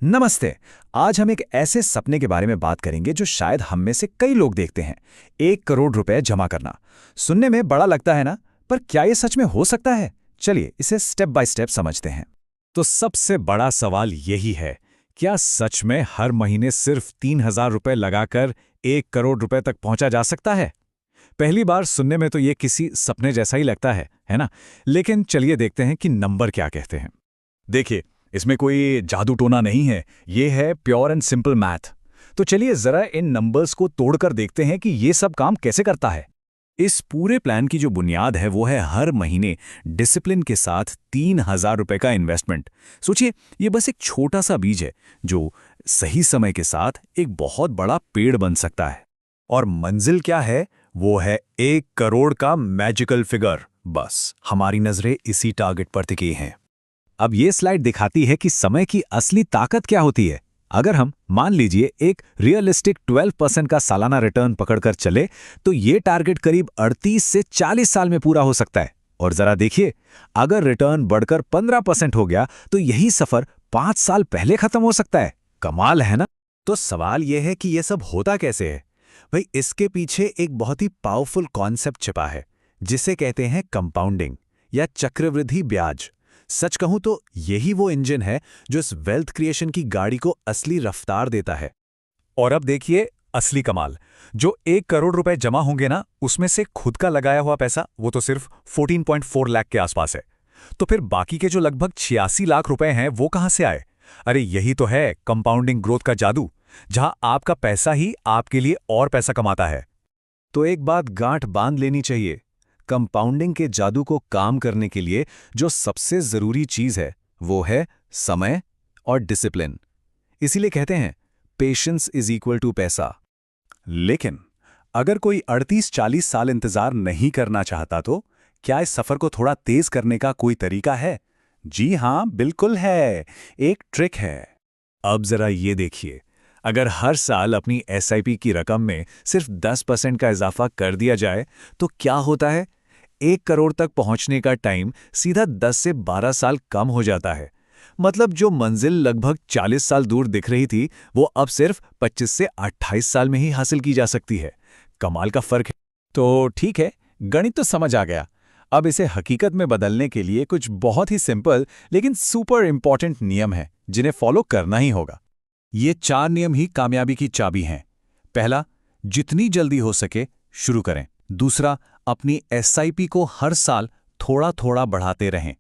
नमस्ते। आज हम एक ऐसे सपने के बारे में बात करेंगे जो शायद हम में से कई लोग देखते हैं। 1 करोड़ रुपए जमा करना। सुनने में बड़ा लगता है ना, पर क्या ये सच में हो सकता है? चलिए इसे स्टेप बाय स्टेप समझते हैं। तो सबसे बड़ा सवाल यही है, क्या सच में हर महीने सिर्फ 3,000 रुपए लगाकर 1 करोड़ रुपए तक पहुंचा जा सकता है? पहली बार सुनने में तो ये किसी सपने जैसा ही लगता है ना? लेकिन चलिए देखते हैं कि नंबर क्या कहते हैं। देखिए, इसमें कोई जादू टोना नहीं है, ये है प्योर एंड सिंपल मैथ। तो चलिए जरा इन नंबर्स को तोड़कर देखते हैं कि ये सब काम कैसे करता है। इस पूरे प्लान की जो बुनियाद है वो है हर महीने डिसिप्लिन के साथ 3,000 रुपए का इन्वेस्टमेंट। सोचिए, ये बस एक छोटा सा बीज है जो सही समय के साथ एक बहुत बड़ा पेड़ बन सकता है। और मंजिल क्या है? वो है 1 करोड़ का मैजिकल फिगर। बस हमारी नजरें इसी टारगेट पर टिकी हैं। अब ये स्लाइड दिखाती है कि समय की असली ताकत क्या होती है। अगर हम मान लीजिए एक रियलिस्टिक 12% का सालाना रिटर्न पकड़कर चले, तो ये टारगेट करीब 38 से 40 साल में पूरा हो सकता है। और जरा देखिए, अगर रिटर्न बढ़कर 15% हो गया तो यही सफर 5 साल पहले खत्म हो सकता है। कमाल है ना? तो सवाल यह है कि यह सब होता कैसे है? भाई, इसके पीछे एक बहुत ही पावरफुल कॉन्सेप्ट छिपा है, जिसे कहते हैं कंपाउंडिंग या चक्रवृद्धि ब्याज। सच कहूं तो यही वो इंजन है जो इस वेल्थ क्रिएशन की गाड़ी को असली रफ्तार देता है। और अब देखिए असली कमाल। जो 1 करोड़ रुपए जमा होंगे ना, उसमें से खुद का लगाया हुआ पैसा वो तो सिर्फ 14.4 लाख के आसपास है। तो फिर बाकी के जो लगभग 86 लाख रुपए हैं वो कहां से आए? अरे यही तो है कंपाउंडिंग ग्रोथ का जादू, जहां आपका पैसा ही आपके लिए और पैसा कमाता है। तो एक बात गांठ बांध लेनी चाहिए, कंपाउंडिंग के जादू को काम करने के लिए जो सबसे जरूरी चीज है वो है समय और डिसिप्लिन। इसीलिए कहते हैं पेशेंस इज इक्वल टू पैसा। लेकिन अगर कोई 38-40 साल इंतजार नहीं करना चाहता, तो क्या इस सफर को थोड़ा तेज करने का कोई तरीका है? जी हां, बिल्कुल है। एक ट्रिक है। अब जरा ये देखिए, अगर हर साल अपनी एसआईपी की रकम में सिर्फ 10% का इजाफा कर दिया जाए तो क्या होता है? 1 करोड़ तक पहुंचने का टाइम सीधा 10 से 12 साल कम हो जाता है। मतलब जो मंजिल लगभग 40 साल दूर दिख रही थी, वो अब सिर्फ 25 से 28 साल में ही हासिल की जा सकती है। कमाल का फर्क है। तो ठीक है, गणित तो समझ आ गया। अब इसे हकीकत में बदलने के लिए कुछ बहुत ही सिंपल लेकिन सुपर इंपॉर्टेंट नियम हैं जिन्हें फॉलो करना ही होगा। ये 4 नियम ही कामयाबी की चाबी हैं। पहला, जितनी जल्दी हो सके शुरू करें। दूसरा, अपनी एसआईपी को हर साल थोड़ा थोड़ा बढ़ाते रहें।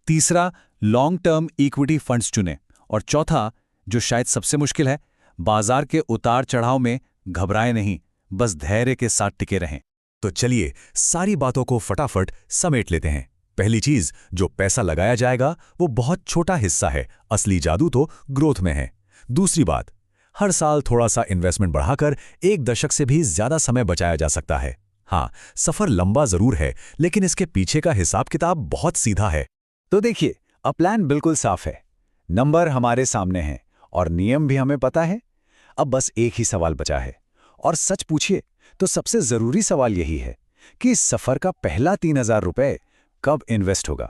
तीसरा, लॉन्ग टर्म इक्विटी फंड्स चुनें। और चौथा, जो शायद सबसे मुश्किल है, बाजार के उतार चढ़ाव में घबराएं नहीं, बस धैर्य के साथ टिके रहें। तो चलिए सारी बातों को फटाफट समेट लेते हैं। पहली चीज, जो पैसा लगाया जाएगा वो बहुत छोटा हिस्सा है, असली जादू तो ग्रोथ में है। दूसरी बात, हर साल थोड़ा सा इन्वेस्टमेंट बढ़ाकर 1 दशक से भी ज्यादा समय बचाया जा सकता है। हाँ, सफर लंबा जरूर है, लेकिन इसके पीछे का हिसाब किताब बहुत सीधा है। तो देखिए, अब प्लान बिल्कुल साफ है, नंबर हमारे सामने हैं और नियम भी हमें पता है। अब बस एक ही सवाल बचा है, और सच पूछिए तो सबसे जरूरी सवाल यही है कि इस सफर का पहला 3,000 रुपए कब इन्वेस्ट होगा।